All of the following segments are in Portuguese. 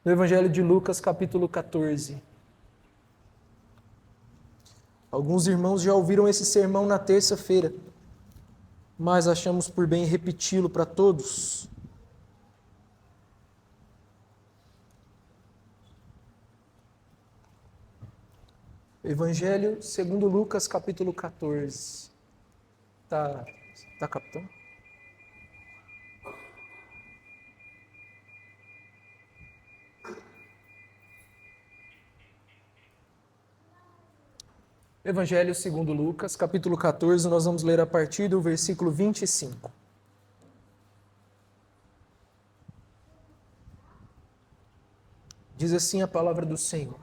no Evangelho de Lucas, capítulo 14. Alguns irmãos já ouviram esse sermão na terça-feira, mas achamos por bem repeti-lo para todos. Evangelho segundo Lucas, capítulo 14. Tá, capitão? Evangelho segundo Lucas, capítulo 14, nós vamos ler a partir do versículo 25. Diz assim a palavra do Senhor.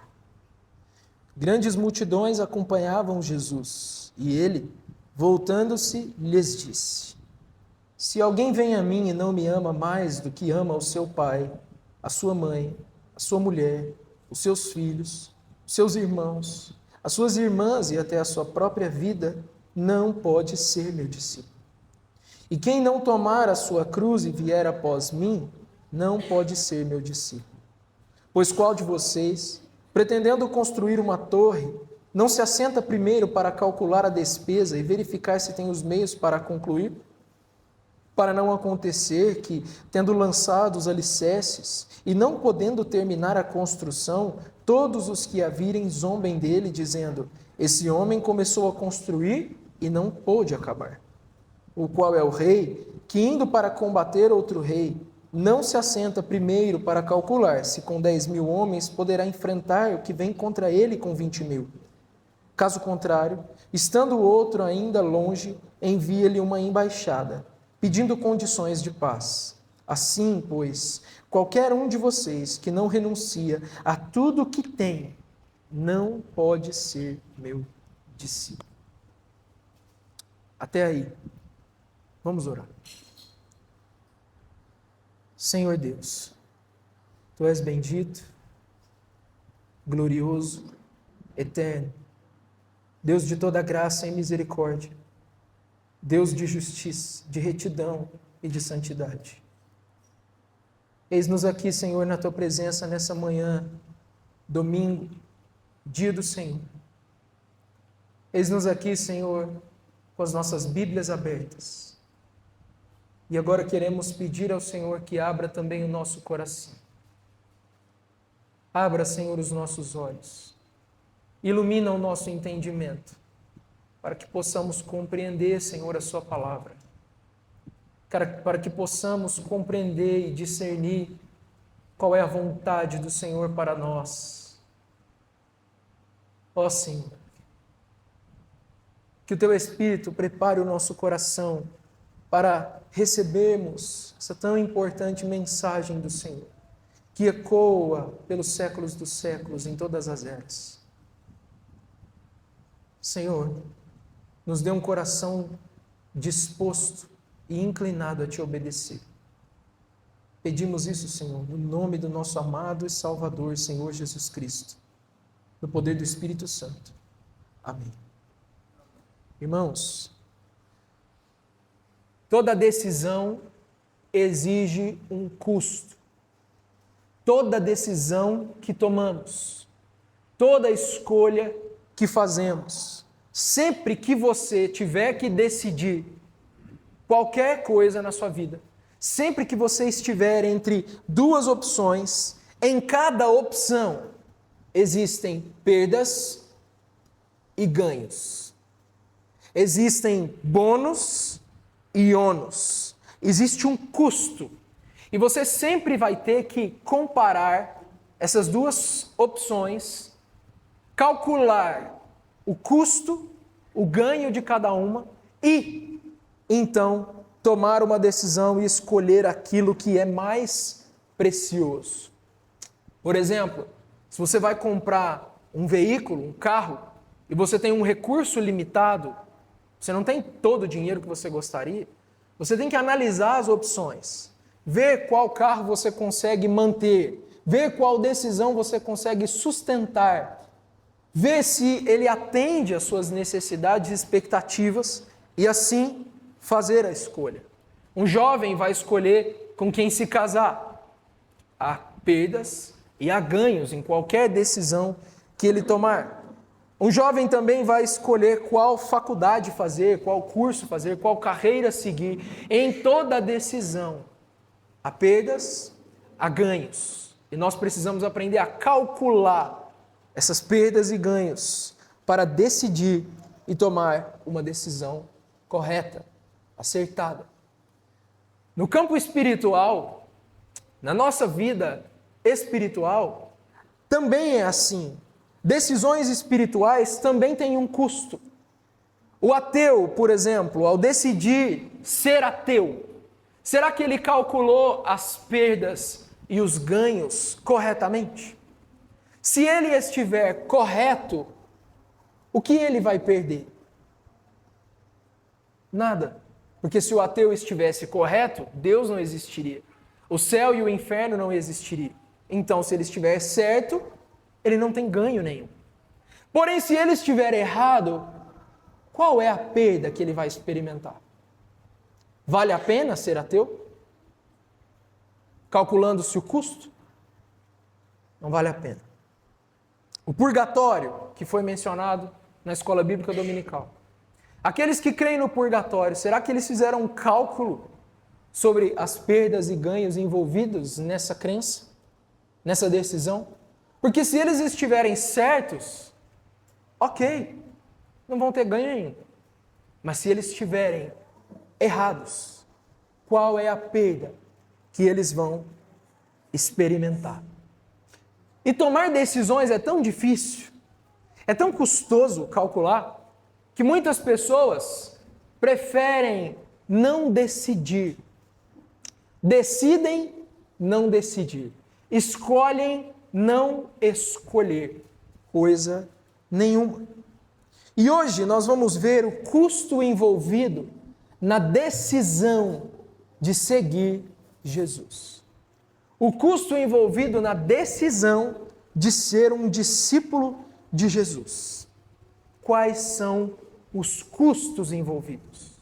Grandes multidões acompanhavam Jesus, e ele, voltando-se, lhes disse: Se alguém vem a mim e não me ama mais do que ama o seu pai, a sua mãe, a sua mulher, os seus filhos, os seus irmãos, as suas irmãs e até a sua própria vida, não pode ser meu discípulo. E quem não tomar a sua cruz e vier após mim, não pode ser meu discípulo. Pois qual de vocês, pretendendo construir uma torre, não se assenta primeiro para calcular a despesa e verificar se tem os meios para concluir? Para não acontecer que, tendo lançado os alicerces e não podendo terminar a construção, todos os que a virem zombem dele, dizendo: Esse homem começou a construir e não pôde acabar. O qual é o rei, que indo para combater outro rei, não se assenta primeiro para calcular se com 10.000 homens poderá enfrentar o que vem contra ele com 20.000. Caso contrário, estando o outro ainda longe, envia-lhe uma embaixada, pedindo condições de paz. Assim, pois, qualquer um de vocês que não renuncia a tudo o que tem, não pode ser meu discípulo. Até aí. Vamos orar. Senhor Deus, Tu és bendito, glorioso, eterno, Deus de toda graça e misericórdia, Deus de justiça, de retidão e de santidade. Eis-nos aqui, Senhor, na Tua presença nessa manhã, domingo, dia do Senhor. Eis-nos aqui, Senhor, com as nossas Bíblias abertas. E agora queremos pedir ao Senhor que abra também o nosso coração. Abra, Senhor, os nossos olhos. Ilumina o nosso entendimento, para que possamos compreender, Senhor, a Sua palavra. Para que possamos compreender e discernir qual é a vontade do Senhor para nós. Ó Senhor, que o Teu Espírito prepare o nosso coração para recebermos essa tão importante mensagem do Senhor, que ecoa pelos séculos dos séculos, em todas as eras. Senhor, nos dê um coração disposto e inclinado a Te obedecer. Pedimos isso, Senhor, no nome do nosso amado e Salvador, Senhor Jesus Cristo, no poder do Espírito Santo. Amém. Irmãos, toda decisão exige um custo. Toda decisão que tomamos, toda escolha que fazemos, sempre que você tiver que decidir qualquer coisa na sua vida, sempre que você estiver entre duas opções, em cada opção existem perdas e ganhos. Existem bônus e ônus. Existe um custo. E você sempre vai ter que comparar essas duas opções, calcular o custo, o ganho de cada uma e, então, tomar uma decisão e escolher aquilo que é mais precioso. Por exemplo, se você vai comprar um veículo, um carro, e você tem um recurso limitado, você não tem todo o dinheiro que você gostaria, você tem que analisar as opções, ver qual carro você consegue manter, ver qual decisão você consegue sustentar, ver se ele atende às suas necessidades e expectativas e assim fazer a escolha. Um jovem vai escolher com quem se casar. Há perdas e há ganhos em qualquer decisão que ele tomar. Um jovem também vai escolher qual faculdade fazer, qual curso fazer, qual carreira seguir. Em toda decisão, há perdas, há ganhos. E nós precisamos aprender a calcular essas perdas e ganhos para decidir e tomar uma decisão correta, acertada. No campo espiritual, na nossa vida espiritual, também é assim. Decisões espirituais também têm um custo. O ateu, por exemplo, ao decidir ser ateu, será que ele calculou as perdas e os ganhos corretamente? Se ele estiver correto, o que ele vai perder? Nada. Porque se o ateu estivesse correto, Deus não existiria. O céu e o inferno não existiriam. Então, se ele estiver certo, ele não tem ganho nenhum. Porém, se ele estiver errado, qual é a perda que ele vai experimentar? Vale a pena ser ateu? Calculando-se o custo? Não vale a pena. O purgatório, que foi mencionado na escola bíblica dominical. Aqueles que creem no purgatório, será que eles fizeram um cálculo sobre as perdas e ganhos envolvidos nessa crença, nessa decisão? Porque se eles estiverem certos, ok, não vão ter ganho nenhum. Mas se eles estiverem errados, qual é a perda que eles vão experimentar? E tomar decisões é tão difícil, é tão custoso calcular, que muitas pessoas preferem não decidir. Decidem não decidir. Escolhem não escolher coisa nenhuma. E hoje nós vamos ver o custo envolvido na decisão de seguir Jesus. O custo envolvido na decisão de ser um discípulo de Jesus. Quais são os custos envolvidos?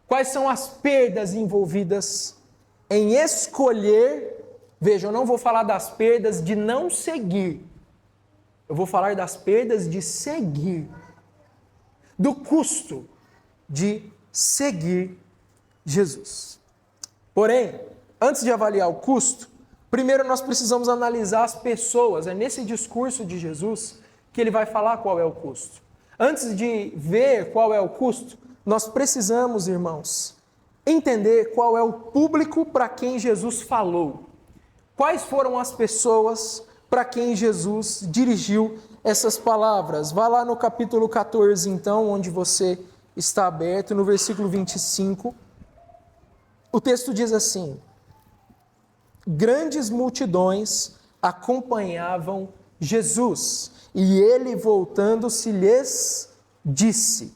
Quais são as perdas envolvidas em escolher? Veja, eu não vou falar das perdas de não seguir. Eu vou falar das perdas de seguir. Do custo de seguir Jesus. Porém, antes de avaliar o custo, primeiro nós precisamos analisar as pessoas. É nesse discurso de Jesus que ele vai falar qual é o custo. Antes de ver qual é o custo, nós precisamos, irmãos, entender qual é o público para quem Jesus falou. Quais foram as pessoas para quem Jesus dirigiu essas palavras? Vá lá no capítulo 14, então, onde você está aberto, no versículo 25. O texto diz assim: grandes multidões acompanhavam Jesus, e ele, voltando-se, lhes disse.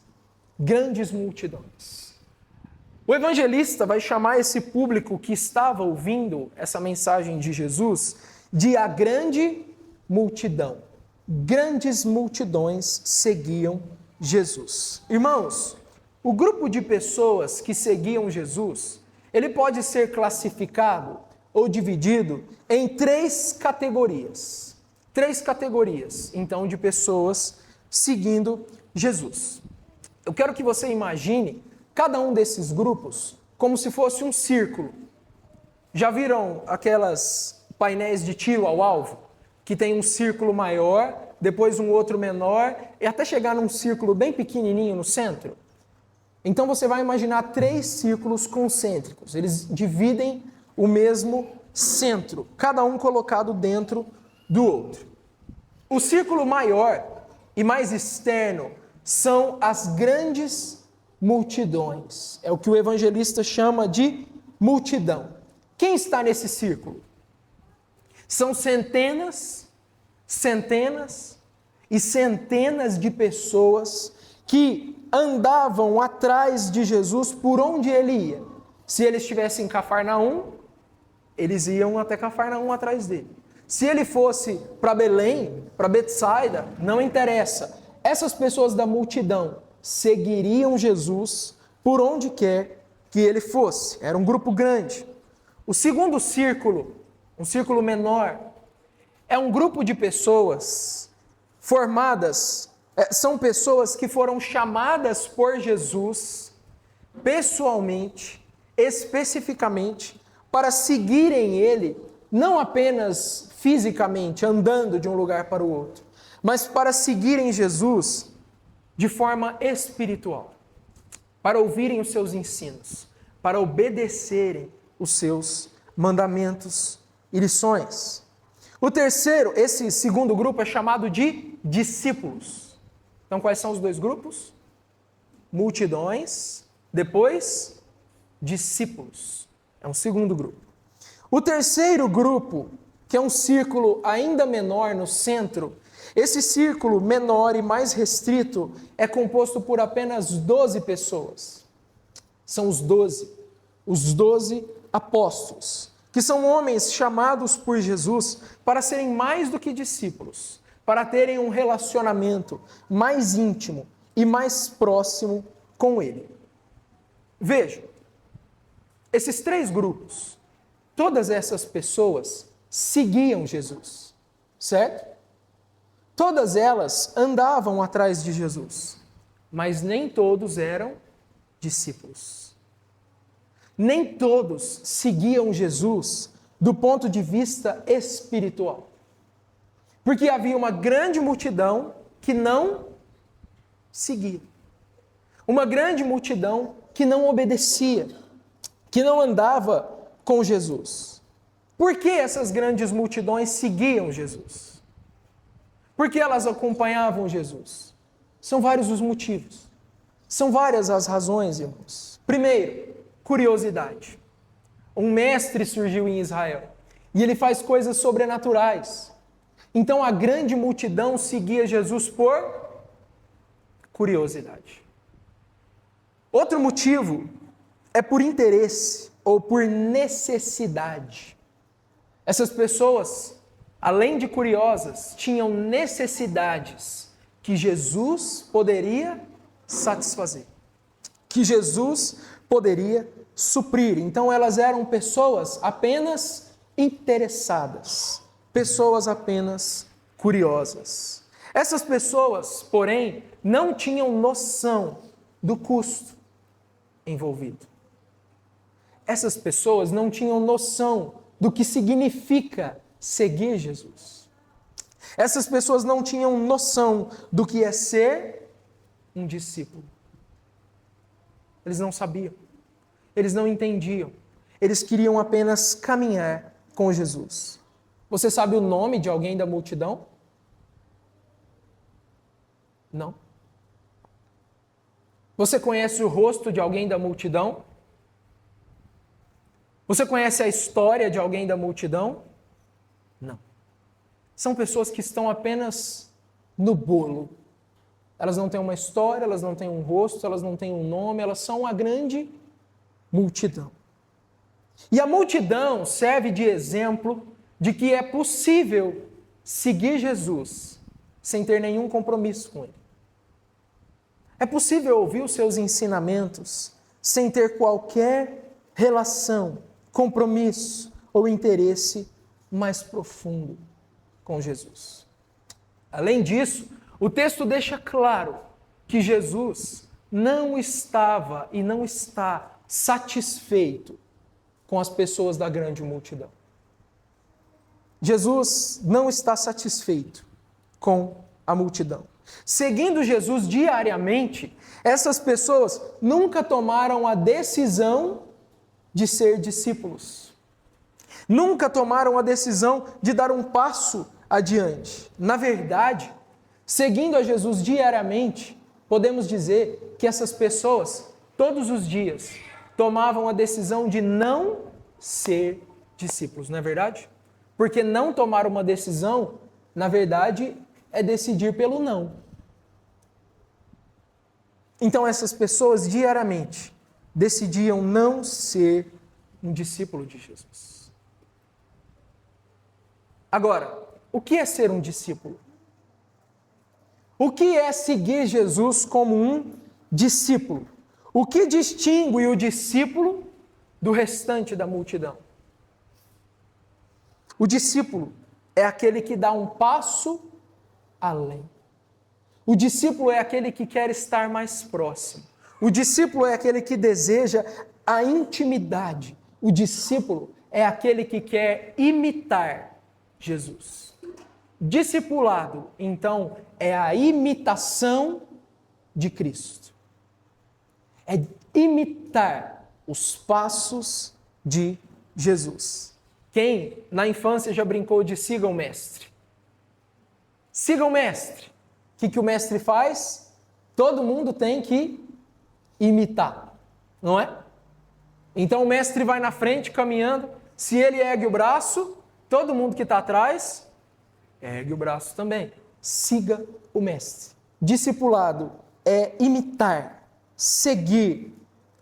Grandes multidões. O evangelista vai chamar esse público que estava ouvindo essa mensagem de Jesus de a grande multidão. Grandes multidões seguiam Jesus. Irmãos, o grupo de pessoas que seguiam Jesus, ele pode ser classificado ou dividido em três categorias. Três categorias, então, de pessoas seguindo Jesus. Eu quero que você imagine cada um desses grupos como se fosse um círculo. Já viram aquelas painéis de tiro ao alvo? Que tem um círculo maior, depois um outro menor, e até chegar num círculo bem pequenininho no centro? Então você vai imaginar três círculos concêntricos. Eles dividem o mesmo centro, cada um colocado dentro do outro. O círculo maior e mais externo são as grandes multidões. É o que o evangelista chama de multidão. Quem está nesse círculo? São centenas, centenas e centenas de pessoas que andavam atrás de Jesus por onde ele ia. Se ele estivesse em Cafarnaum, eles iam até Cafarnaum atrás dele. Se ele fosse para Belém, para Betsaida, não interessa. Essas pessoas da multidão seguiriam Jesus por onde quer que ele fosse. Era um grupo grande. O segundo círculo, um círculo menor, é um grupo de pessoas formadas, são pessoas que foram chamadas por Jesus, pessoalmente, especificamente, para seguirem Ele, não apenas fisicamente, andando de um lugar para o outro, mas para seguirem Jesus de forma espiritual, para ouvirem os seus ensinos, para obedecerem os seus mandamentos e lições. O terceiro, esse segundo grupo é chamado de discípulos. Então, quais são os dois grupos? Multidões, depois discípulos. É um segundo grupo. O terceiro grupo, que é um círculo ainda menor no centro, esse círculo menor e mais restrito é composto por apenas 12 pessoas. São os 12 apóstolos, que são homens chamados por Jesus para serem mais do que discípulos, para terem um relacionamento mais íntimo e mais próximo com Ele. Vejam, esses três grupos, todas essas pessoas seguiam Jesus, certo? Todas elas andavam atrás de Jesus, mas nem todos eram discípulos. Nem todos seguiam Jesus do ponto de vista espiritual. Porque havia uma grande multidão que não seguia. Uma grande multidão que não obedecia, que não andava com Jesus. Por que essas grandes multidões seguiam Jesus? Por que elas acompanhavam Jesus? São vários os motivos. São várias as razões, irmãos. Primeiro, curiosidade. Um mestre surgiu em Israel e ele faz coisas sobrenaturais. Então a grande multidão seguia Jesus por curiosidade. Outro motivo é por interesse ou por necessidade. Essas pessoas, além de curiosas, tinham necessidades que Jesus poderia satisfazer, que Jesus poderia suprir. Então elas eram pessoas apenas interessadas, pessoas apenas curiosas. Essas pessoas, porém, não tinham noção do custo envolvido. Essas pessoas não tinham noção do que significa seguir Jesus. Essas pessoas não tinham noção do que é ser um discípulo. Eles não sabiam. Eles não entendiam. Eles queriam apenas caminhar com Jesus. Você sabe o nome de alguém da multidão? Não. Você conhece o rosto de alguém da multidão? Você conhece a história de alguém da multidão? Não. São pessoas que estão apenas no bolo. Elas não têm uma história, elas não têm um rosto, elas não têm um nome, elas são uma grande multidão. E a multidão serve de exemplo de que é possível seguir Jesus sem ter nenhum compromisso com Ele. É possível ouvir os seus ensinamentos sem ter qualquer relação, compromisso ou interesse mais profundo com Jesus. Além disso, o texto deixa claro que Jesus não estava e não está satisfeito com as pessoas da grande multidão. Jesus não está satisfeito com a multidão. Seguindo Jesus diariamente, essas pessoas nunca tomaram a decisão de ser discípulos. Nunca tomaram a decisão de dar um passo adiante. Na verdade, seguindo a Jesus diariamente, podemos dizer que essas pessoas, todos os dias, tomavam a decisão de não ser discípulos, não é verdade? Porque não tomar uma decisão, na verdade, é decidir pelo não. Então essas pessoas diariamente decidiam não ser um discípulo de Jesus. Agora, o que é ser um discípulo? O que é seguir Jesus como um discípulo? O que distingue o discípulo do restante da multidão? O discípulo é aquele que dá um passo além. O discípulo é aquele que quer estar mais próximo. O discípulo é aquele que deseja a intimidade. O discípulo é aquele que quer imitar Jesus. Discipulado, então, é a imitação de Cristo. É imitar os passos de Jesus. Quem na infância já brincou de siga o mestre? Siga o mestre. O que o mestre faz? Todo mundo tem que imitar, não é? Então o mestre vai na frente caminhando, se ele ergue o braço, todo mundo que está atrás ergue o braço também. Siga o mestre. Discipulado é imitar, seguir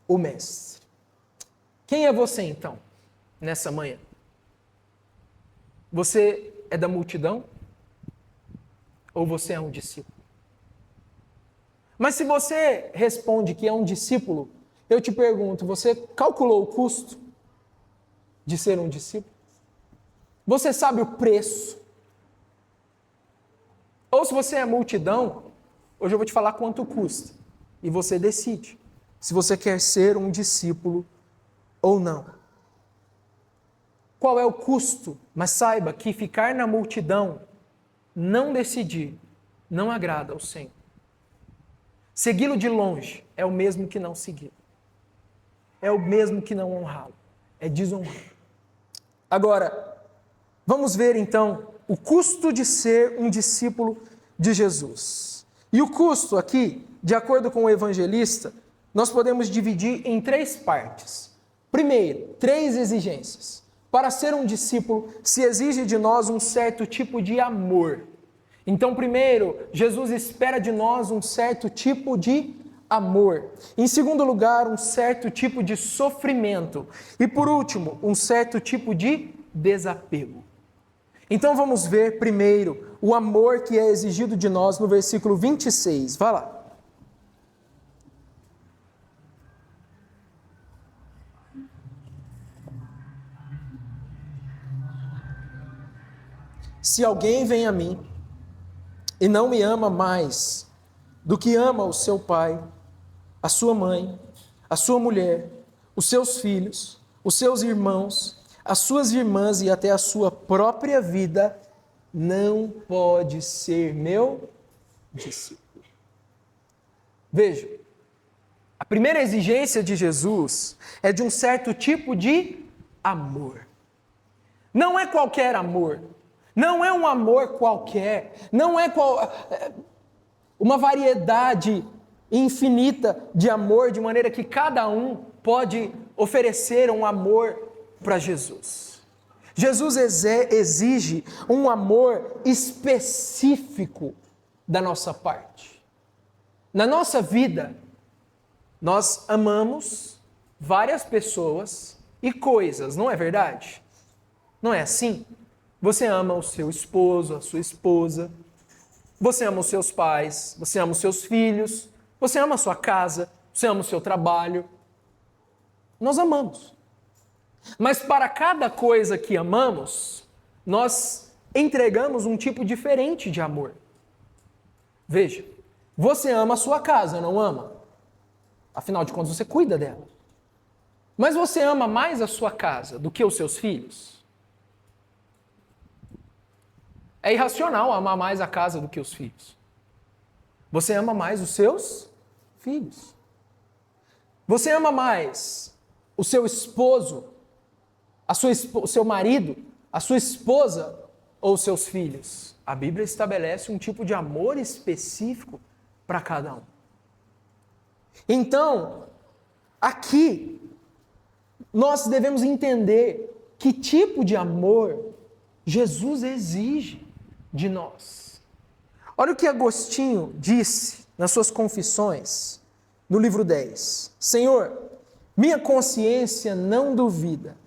o mestre. Quem é você então, nessa manhã? Você é da multidão? Ou você é um discípulo? Mas se você responde que é um discípulo, eu te pergunto, você calculou o custo de ser um discípulo? Você sabe o preço? Ou se você é multidão, hoje eu vou te falar quanto custa. E você decide se você quer ser um discípulo ou não. Qual é o custo? Mas saiba que ficar na multidão, não decidir, não agrada ao Senhor. Segui-lo de longe é o mesmo que não segui-lo. É o mesmo que não honrá-lo. É desonrar. Agora, vamos ver então o custo de ser um discípulo de Jesus. E o custo aqui, de acordo com o evangelista, nós podemos dividir em 3 partes. Primeiro, 3 exigências. Para ser um discípulo, se exige de nós um certo tipo de amor. Então, primeiro, Jesus espera de nós um certo tipo de amor. Em segundo lugar, um certo tipo de sofrimento. E por último, um certo tipo de desapego. Então vamos ver primeiro o amor que é exigido de nós no versículo 26. Vá lá. Se alguém vem a mim e não me ama mais do que ama o seu pai, a sua mãe, a sua mulher, os seus filhos, os seus irmãos, as suas irmãs e até a sua própria vida, não pode ser meu discípulo. Veja, a primeira exigência de Jesus é de um certo tipo de amor. Não é qualquer amor. Não é um amor qualquer, não é uma variedade infinita de amor, de maneira que cada um pode oferecer um amor para Jesus. Jesus exige um amor específico da nossa parte. Na nossa vida, nós amamos várias pessoas e coisas, não é verdade? Não é assim? Você ama o seu esposo, a sua esposa, você ama os seus pais, você ama os seus filhos, você ama a sua casa, você ama o seu trabalho. Nós amamos. Mas para cada coisa que amamos, nós entregamos um tipo diferente de amor. Veja, você ama a sua casa, não ama? Afinal de contas, você cuida dela. Mas você ama mais a sua casa do que os seus filhos? É irracional amar mais a casa do que os filhos. Você ama mais os seus filhos. Você ama mais o seu esposo, o seu marido, a sua esposa ou os seus filhos? A Bíblia estabelece um tipo de amor específico para cada um. Então, aqui, nós devemos entender que tipo de amor Jesus exige de nós. Olha o que Agostinho disse nas suas confissões, no livro 10. Senhor, minha consciência não duvida.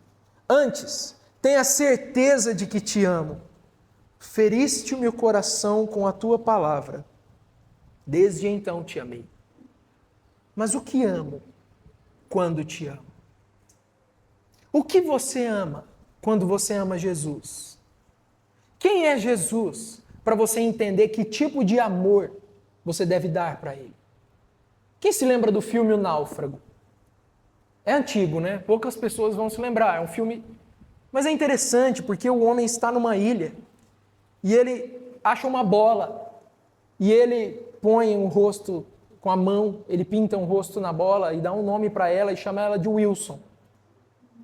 Antes, tenha certeza de que te amo. Feriste o meu coração com a tua palavra. Desde então te amei. Mas o que amo quando te amo? O que você ama quando você ama Jesus? Quem é Jesus para você entender que tipo de amor você deve dar para ele? Quem se lembra do filme O Náufrago? É antigo, né? Poucas pessoas vão se lembrar. É um filme... Mas é interessante porque o homem está numa ilha e ele acha uma bola e ele põe um rosto com a mão, ele pinta um rosto na bola e dá um nome para ela e chama ela de Wilson.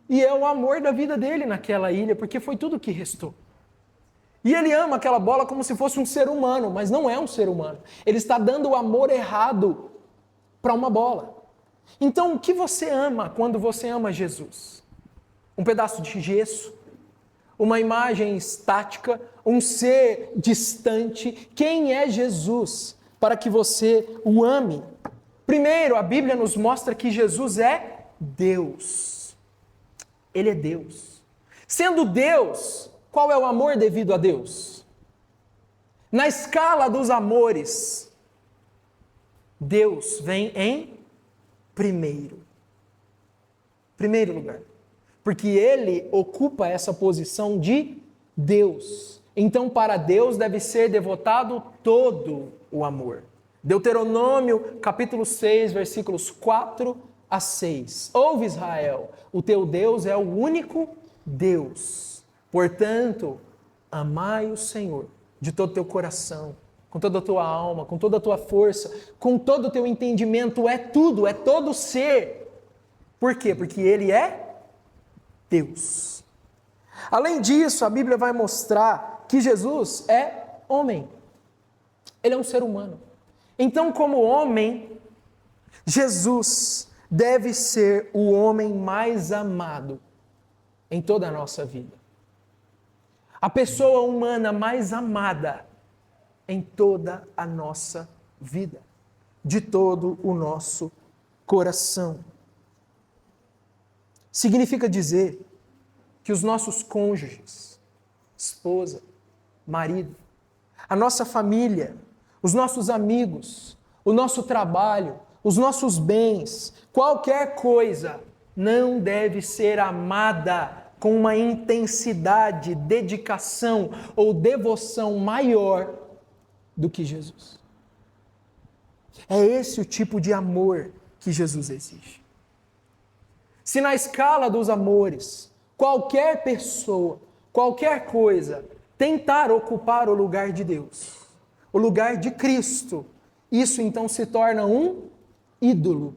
E é o amor da vida dele naquela ilha, porque foi tudo que restou. E ele ama aquela bola como se fosse um ser humano, mas não é um ser humano. Ele está dando o amor errado para uma bola. Então, o que você ama quando você ama Jesus? Um pedaço de gesso? Uma imagem estática? Um ser distante? Quem é Jesus para que você o ame? Primeiro, a Bíblia nos mostra que Jesus é Deus. Ele é Deus. Sendo Deus, qual é o amor devido a Deus? Na escala dos amores, Deus vem em primeiro lugar. Porque Ele ocupa essa posição de Deus. Então, para Deus deve ser devotado todo o amor. Deuteronômio, capítulo 6, versículos 4 a 6. Ouve, Israel, o teu Deus é o único Deus. Portanto, amai o Senhor de todo o teu coração, com toda a tua alma, com toda a tua força, com todo o teu entendimento, é tudo, é todo ser. Por quê? Porque Ele é Deus. Além disso, a Bíblia vai mostrar que Jesus é homem. Ele é um ser humano. Então, como homem, Jesus deve ser o homem mais amado em toda a nossa vida. A pessoa humana mais amada em toda a nossa vida, de todo o nosso coração. Significa dizer que os nossos cônjuges, esposa, marido, a nossa família, os nossos amigos, o nosso trabalho, os nossos bens, qualquer coisa não deve ser amada com uma intensidade, dedicação ou devoção maior do que Jesus. É esse o tipo de amor que Jesus exige. Se na escala dos amores, qualquer pessoa, qualquer coisa, tentar ocupar o lugar de Deus, o lugar de Cristo, isso então se torna um ídolo.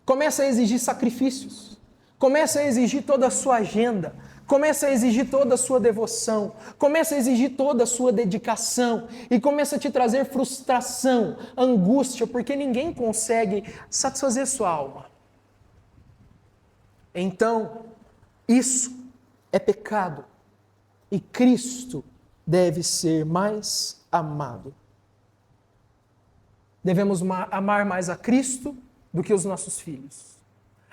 Começa a exigir sacrifícios, começa a exigir toda a sua agenda, começa a exigir toda a sua devoção, começa a exigir toda a sua dedicação e começa a te trazer frustração, angústia, porque ninguém consegue satisfazer sua alma. Então, isso é pecado e Cristo deve ser mais amado. Devemos amar mais a Cristo do que os nossos filhos.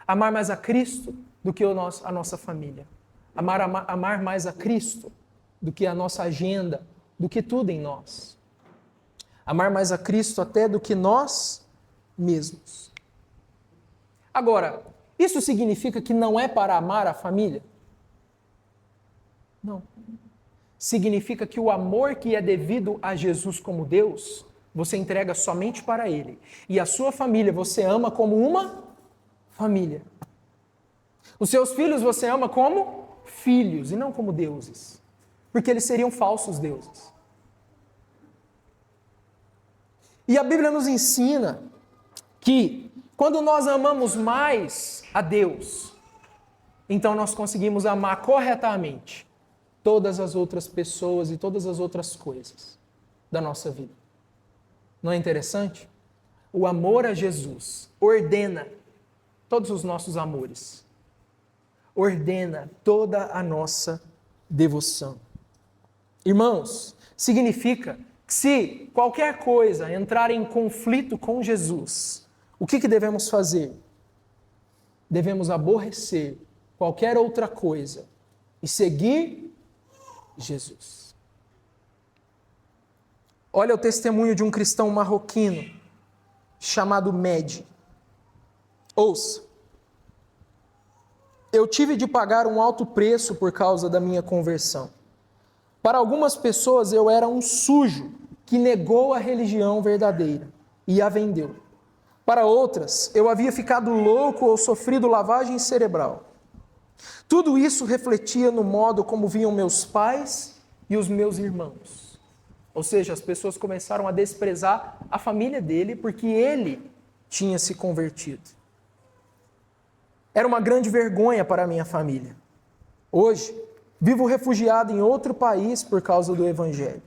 Amar mais a Cristo do que a nossa família. Amar mais a Cristo do que a nossa agenda, do que tudo em nós. Amar mais a Cristo até do que nós mesmos. Agora, isso significa que não é para amar a família? Não. Significa que o amor que é devido a Jesus como Deus, você entrega somente para Ele. E a sua família você ama como uma família. Os seus filhos você ama como filhos e não como deuses. Porque eles seriam falsos deuses. E a Bíblia nos ensina que quando nós amamos mais a Deus, então nós conseguimos amar corretamente todas as outras pessoas e todas as outras coisas da nossa vida. Não é interessante? O amor a Jesus ordena todos os nossos amores. Ordena toda a nossa devoção. Irmãos, significa que se qualquer coisa entrar em conflito com Jesus, o que devemos fazer? Devemos aborrecer qualquer outra coisa e seguir Jesus. Olha o testemunho de um cristão marroquino chamado Mehdi. Ouça. Eu tive de pagar um alto preço por causa da minha conversão. Para algumas pessoas eu era um sujo que negou a religião verdadeira e a vendeu. Para outras, eu havia ficado louco ou sofrido lavagem cerebral. Tudo isso refletia no modo como viam meus pais e os meus irmãos. Ou seja, as pessoas começaram a desprezar a família dele porque ele tinha se convertido. Era uma grande vergonha para a minha família. Hoje, vivo refugiado em outro país por causa do Evangelho.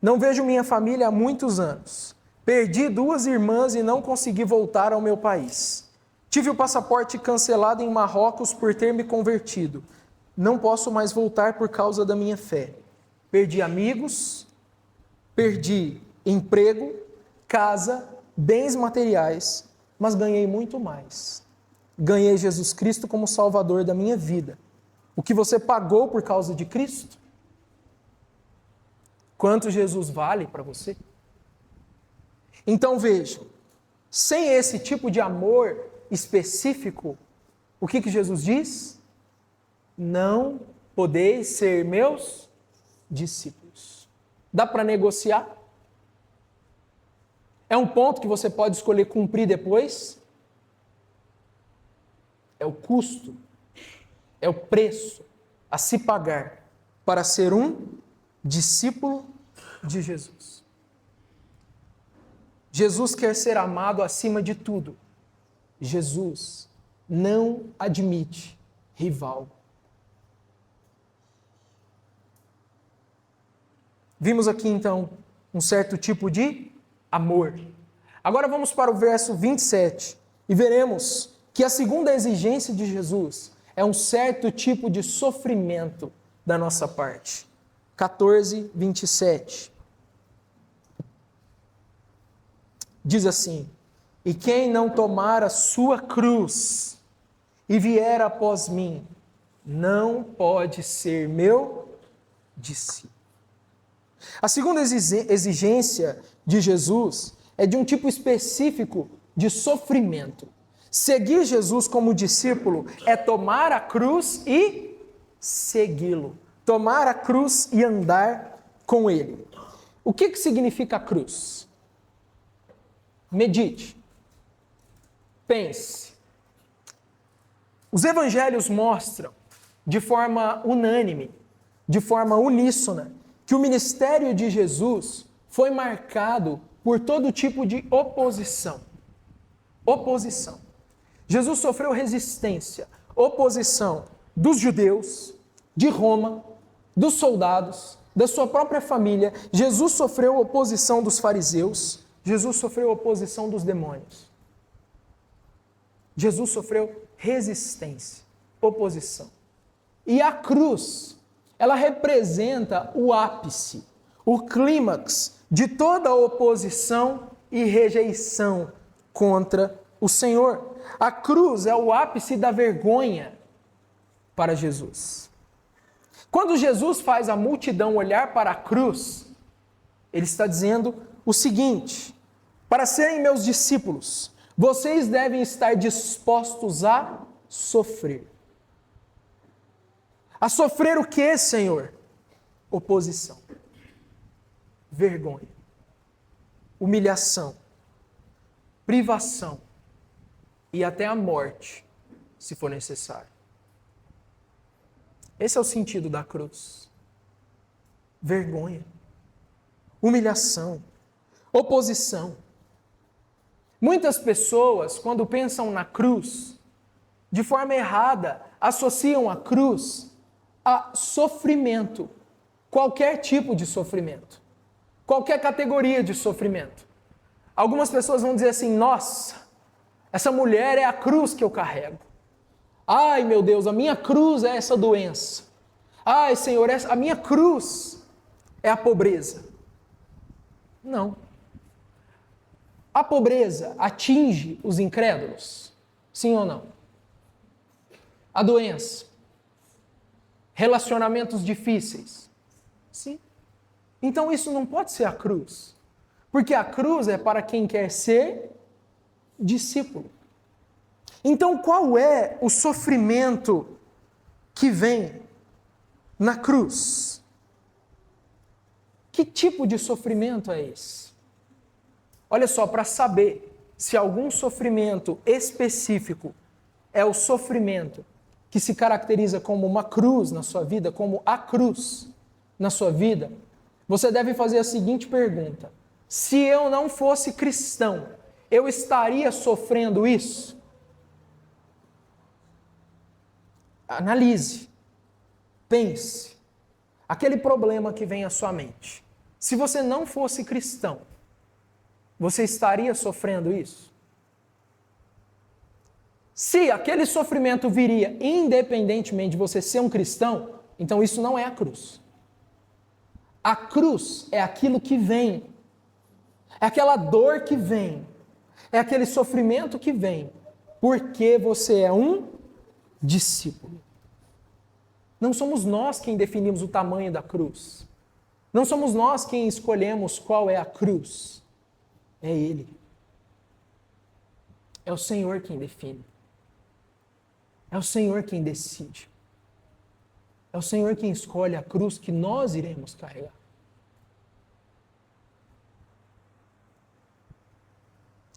Não vejo minha família há muitos anos. Perdi 2 irmãs e não consegui voltar ao meu país. Tive o passaporte cancelado em Marrocos por ter me convertido. Não posso mais voltar por causa da minha fé. Perdi amigos, perdi emprego, casa, bens materiais, mas ganhei muito mais. Ganhei Jesus Cristo como Salvador da minha vida. O que você pagou por causa de Cristo? Quanto Jesus vale para você? Então vejam, sem esse tipo de amor específico, o que Jesus diz? Não podeis ser meus discípulos. Dá para negociar? É um ponto que você pode escolher cumprir depois? É o custo, é o preço a se pagar para ser um discípulo de Jesus. Jesus quer ser amado acima de tudo. Jesus não admite rival. Vimos aqui então um certo tipo de amor. Agora vamos para o verso 27 e veremos que a segunda exigência de Jesus é um certo tipo de sofrimento da nossa parte. 14, 27. Diz assim: e quem não tomar a sua cruz e vier após mim, não pode ser meu discípulo. A segunda exigência de Jesus é de um tipo específico de sofrimento. Seguir Jesus como discípulo é tomar a cruz e segui-lo. Tomar a cruz e andar com ele. O que significa a cruz? Medite. Pense. Os evangelhos mostram de forma unânime, de forma uníssona, que o ministério de Jesus foi marcado por todo tipo de oposição. Oposição. Jesus sofreu resistência, oposição dos judeus, de Roma, dos soldados, da sua própria família. Jesus sofreu oposição dos fariseus. Jesus sofreu oposição dos demônios. Jesus sofreu resistência, oposição. E a cruz, ela representa o ápice, o clímax de toda a oposição e rejeição contra o Senhor. A cruz é o ápice da vergonha para Jesus. Quando Jesus faz a multidão olhar para a cruz, ele está dizendo o seguinte: para serem meus discípulos, vocês devem estar dispostos a sofrer. A sofrer o que, Senhor? Oposição, vergonha, humilhação, privação e até a morte, se for necessário. Esse é o sentido da cruz. Vergonha, humilhação, oposição. Muitas pessoas, quando pensam na cruz, de forma errada, associam a cruz a sofrimento, qualquer tipo de sofrimento, qualquer categoria de sofrimento. Algumas pessoas vão dizer assim: nossa, essa mulher é a cruz que eu carrego. Ai, meu Deus, a minha cruz é essa doença. Ai, Senhor, a minha cruz é a pobreza. Não. A pobreza atinge os incrédulos? Sim ou não? A doença? Relacionamentos difíceis? Sim. Então isso não pode ser a cruz. Porque a cruz é para quem quer ser discípulo. Então qual é o sofrimento que vem na cruz? Que tipo de sofrimento é esse? Olha só, para saber se algum sofrimento específico é o sofrimento que se caracteriza como uma cruz na sua vida, como a cruz na sua vida, você deve fazer a seguinte pergunta: se eu não fosse cristão, eu estaria sofrendo isso? Analise, pense, aquele problema que vem à sua mente. Se você não fosse cristão, você estaria sofrendo isso? Se aquele sofrimento viria independentemente de você ser um cristão, então isso não é a cruz. A cruz é aquilo que vem, é aquela dor que vem, é aquele sofrimento que vem, porque você é um discípulo. Não somos nós quem definimos o tamanho da cruz. Não somos nós quem escolhemos qual é a cruz. É Ele. É o Senhor quem define. É o Senhor quem decide. É o Senhor quem escolhe a cruz que nós iremos carregar.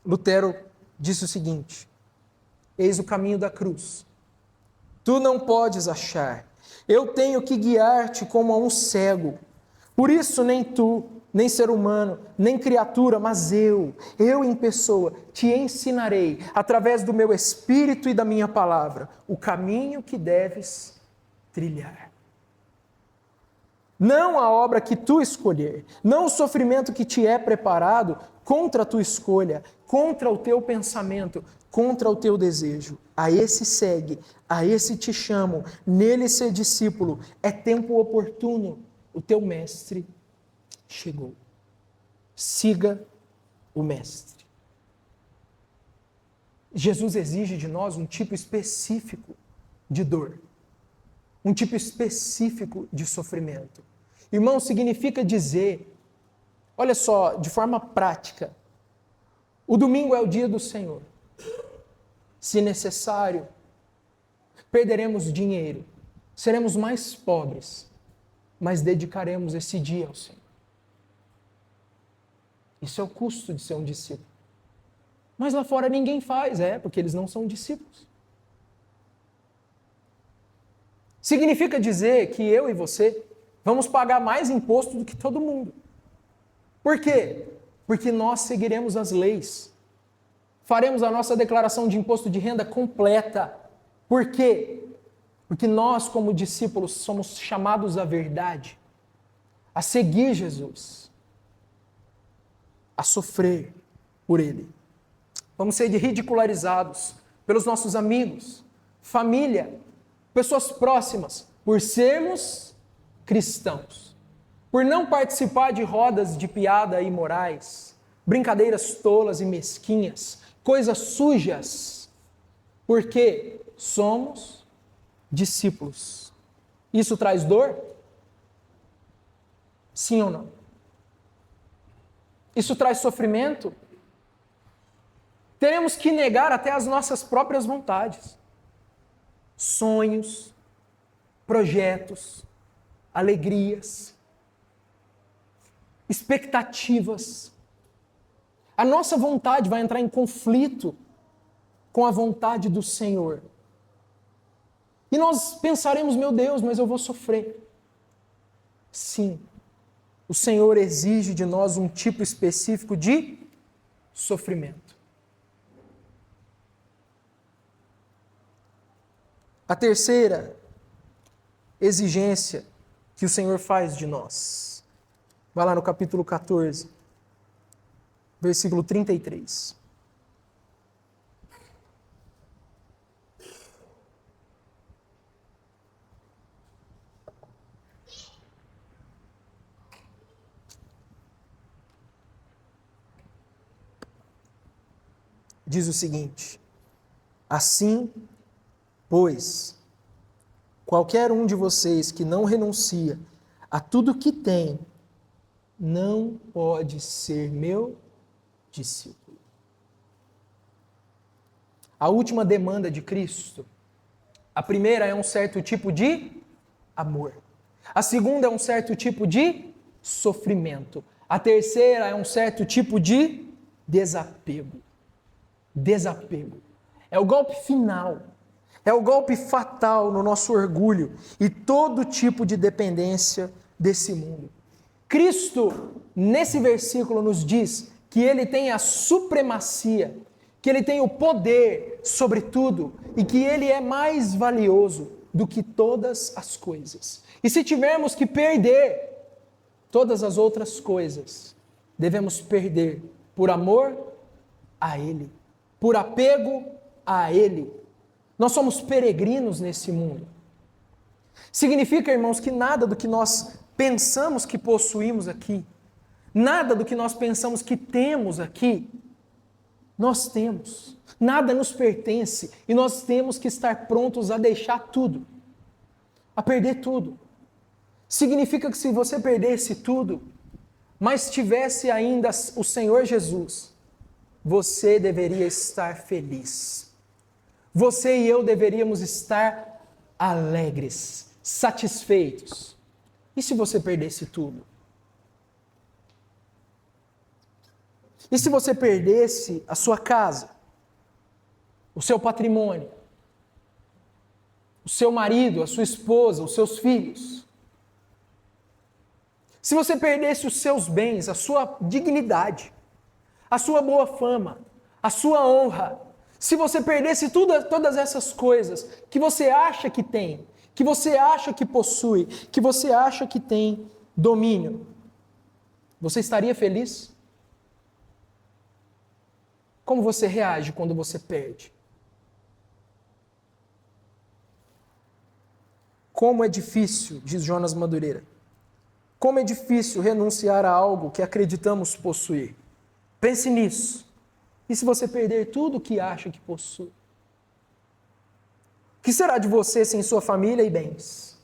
Lutero disse o seguinte: eis o caminho da cruz. Tu não podes achar. Eu tenho que guiar-te como a um cego. Por isso nem tu, nem ser humano, nem criatura, mas eu em pessoa, te ensinarei, através do meu Espírito e da minha palavra, o caminho que deves trilhar. Não a obra que tu escolher, não o sofrimento que te é preparado contra a tua escolha, contra o teu pensamento, contra o teu desejo. A esse segue, a esse te chamo, nele ser discípulo. É tempo oportuno, o teu mestre chegou. Siga o mestre. Jesus exige de nós um tipo específico de dor, um tipo específico de sofrimento. Irmão, significa dizer, olha só, de forma prática, o domingo é o dia do Senhor. Se necessário, perderemos dinheiro, seremos mais pobres, mas dedicaremos esse dia ao Senhor. Isso é o custo de ser um discípulo. Mas lá fora ninguém faz, porque eles não são discípulos. Significa dizer que eu e você vamos pagar mais imposto do que todo mundo. Por quê? Porque nós seguiremos as leis. Faremos a nossa declaração de imposto de renda completa. Por quê? Porque nós, como discípulos, somos chamados à verdade, a seguir Jesus, a sofrer por Ele. Vamos ser ridicularizados pelos nossos amigos, família, pessoas próximas, por sermos cristãos, por não participar de rodas de piada imorais, brincadeiras tolas e mesquinhas, coisas sujas, porque somos discípulos. Isso traz dor? Sim ou não? Isso traz sofrimento? Teremos que negar até as nossas próprias vontades, sonhos, projetos, alegrias, expectativas. A nossa vontade vai entrar em conflito com a vontade do Senhor. E nós pensaremos, meu Deus, mas eu vou sofrer. Sim, o Senhor exige de nós um tipo específico de sofrimento. A terceira exigência que o Senhor faz de nós. Vai lá no capítulo 14, versículo 33. Diz o seguinte: assim, pois, qualquer um de vocês que não renuncia a tudo que tem, não pode ser meu discípulo. A última demanda de Cristo, a primeira é um certo tipo de amor. A segunda é um certo tipo de sofrimento. A terceira é um certo tipo de desapego. Desapego. É o golpe final. É o golpe fatal no nosso orgulho e todo tipo de dependência desse mundo. Cristo, nesse versículo, nos diz que ele tem a supremacia, que ele tem o poder sobre tudo e que ele é mais valioso do que todas as coisas. E se tivermos que perder todas as outras coisas, devemos perder por amor a Ele, por apego a Ele. Nós somos peregrinos nesse mundo. Significa, irmãos, que nada do que nós pensamos que possuímos aqui, nada do que nós pensamos que temos aqui, nós temos. Nada nos pertence e nós temos que estar prontos a deixar tudo, a perder tudo. Significa que se você perdesse tudo, mas tivesse ainda o Senhor Jesus, você deveria estar feliz. Você e eu deveríamos estar alegres, satisfeitos. E se você perdesse tudo? E se você perdesse a sua casa, o seu patrimônio, o seu marido, a sua esposa, os seus filhos? Se você perdesse os seus bens, a sua dignidade, a sua boa fama, a sua honra, se você perdesse todas essas coisas que você acha que tem, que você acha que possui, que você acha que tem domínio, você estaria feliz? Como você reage quando você perde? Como é difícil, diz Jonas Madureira, como é difícil renunciar a algo que acreditamos possuir. Pense nisso. E se você perder tudo o que acha que possui? O que será de você sem sua família e bens?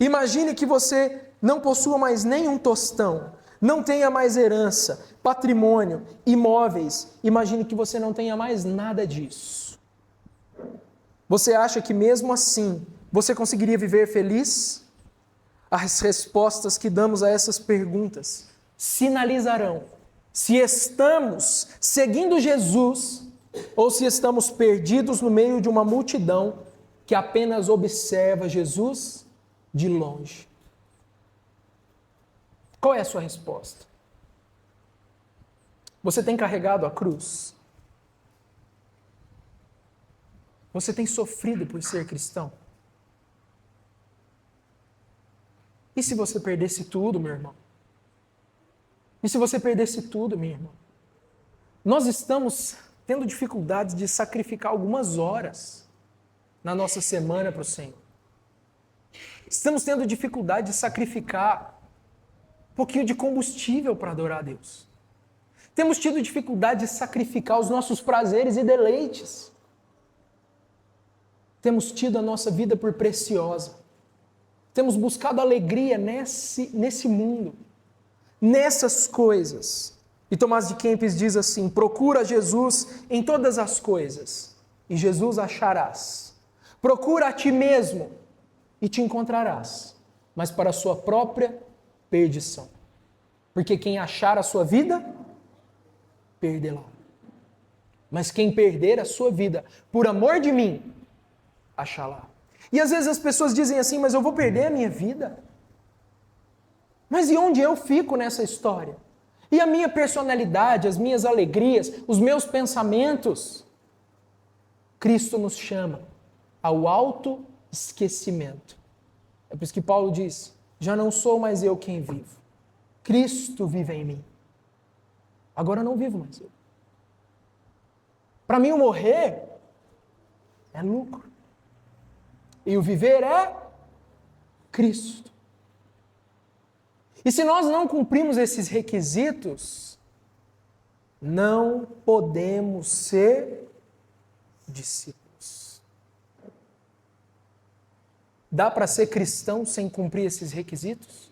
Imagine que você não possua mais nenhum tostão, não tenha mais herança, patrimônio, imóveis. Imagine que você não tenha mais nada disso. Você acha que mesmo assim você conseguiria viver feliz? As respostas que damos a essas perguntas sinalizarão se estamos seguindo Jesus ou se estamos perdidos no meio de uma multidão que apenas observa Jesus de longe. Qual é a sua resposta? Você tem carregado a cruz? Você tem sofrido por ser cristão? E se você perdesse tudo, meu irmão? E se você perdesse tudo, minha irmã? Nós estamos tendo dificuldades de sacrificar algumas horas na nossa semana para o Senhor. Estamos tendo dificuldade de sacrificar um pouquinho de combustível para adorar a Deus. Temos tido dificuldade de sacrificar os nossos prazeres e deleites. Temos tido a nossa vida por preciosa. Temos buscado alegria nesse mundo, nessas coisas. E Tomás de Kempis diz assim: procura Jesus em todas as coisas, e Jesus acharás. Procura a ti mesmo, e te encontrarás, mas para a sua própria perdição. Porque quem achar a sua vida, perdê-la. Mas quem perder a sua vida, por amor de mim, achá-la. E às vezes as pessoas dizem assim: mas eu vou perder a minha vida? Mas e onde eu fico nessa história? E a minha personalidade, as minhas alegrias, os meus pensamentos? Cristo nos chama ao autoesquecimento. É por isso que Paulo diz: já não sou mais eu quem vivo. Cristo vive em mim. Agora não vivo mais eu. Para mim o morrer é lucro. E o viver é Cristo. E se nós não cumprimos esses requisitos, não podemos ser discípulos. Dá para ser cristão sem cumprir esses requisitos?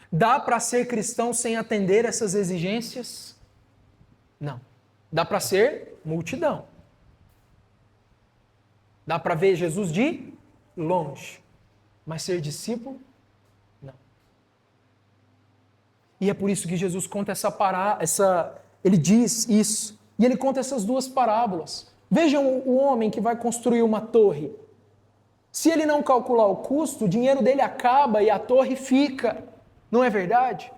Dá para ser cristão sem atender essas exigências? Não. Dá para ser multidão. Dá para ver Jesus de longe. Mas ser discípulo, E é por isso que Jesus conta ele diz isso. E ele conta essas duas parábolas. Vejam o homem que vai construir uma torre. Se ele não calcular o custo, o dinheiro dele acaba e a torre fica. Não é verdade?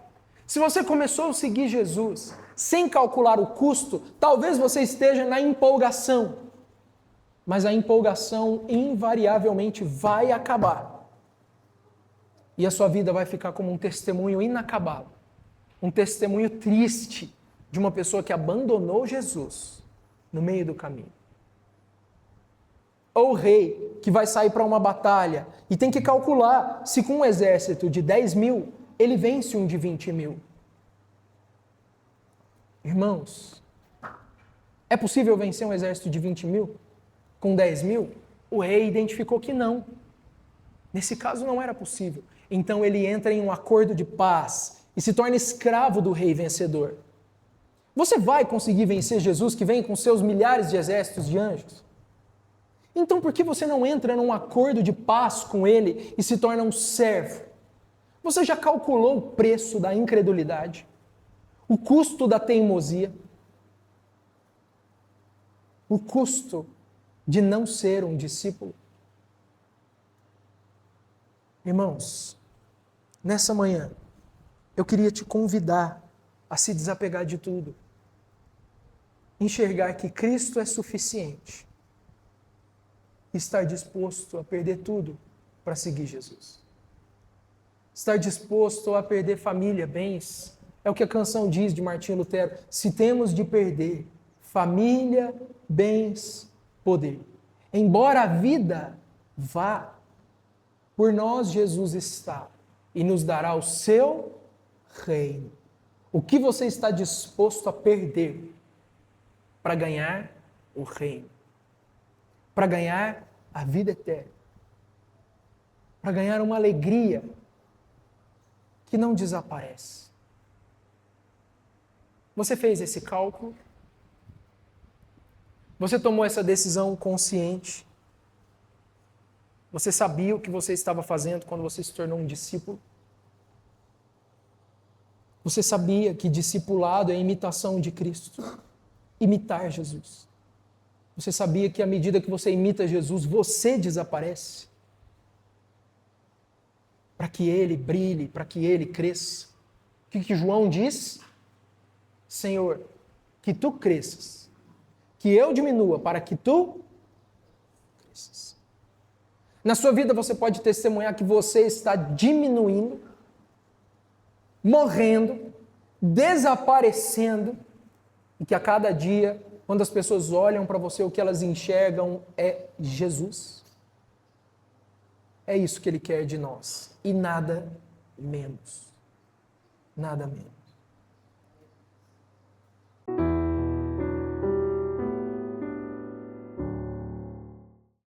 Se você começou a seguir Jesus sem calcular o custo, talvez você esteja na empolgação. Mas a empolgação invariavelmente vai acabar. E a sua vida vai ficar como um testemunho inacabado. Um testemunho triste de uma pessoa que abandonou Jesus no meio do caminho. Ou o rei que vai sair para uma batalha e tem que calcular se com um exército de 10 mil, ele vence um de 20 mil. Irmãos, é possível vencer um exército de 20 mil com 10 mil? O rei identificou que não. Nesse caso não era possível. Então ele entra em um acordo de paz e se torna escravo do rei vencedor. Você vai conseguir vencer Jesus que vem com seus milhares de exércitos de anjos? Então por que você não entra num acordo de paz com ele e se torna um servo? Você já calculou o preço da incredulidade? O custo da teimosia? O custo de não ser um discípulo? Irmãos, nessa manhã, eu queria te convidar a se desapegar de tudo. Enxergar que Cristo é suficiente. Estar disposto a perder tudo para seguir Jesus. Estar disposto a perder família, bens. É o que a canção diz de Martinho Lutero. Se temos de perder família, bens, poder. Embora a vida vá, por nós Jesus está e nos dará o seu reino. O que você está disposto a perder para ganhar o reino? Para ganhar a vida eterna? Para ganhar uma alegria que não desaparece? Você fez esse cálculo? Você tomou essa decisão consciente? Você sabia o que você estava fazendo quando você se tornou um discípulo? Você sabia que discipulado é imitação de Cristo? Imitar Jesus. Você sabia que à medida que você imita Jesus, você desaparece? Para que ele brilhe, para que ele cresça. O que João diz? Senhor, que tu cresças, que eu diminua para que tu cresças. Na sua vida você pode testemunhar que você está diminuindo, morrendo, desaparecendo, e que a cada dia, quando as pessoas olham para você, o que elas enxergam é Jesus. É isso que Ele quer de nós, e nada menos. Nada menos.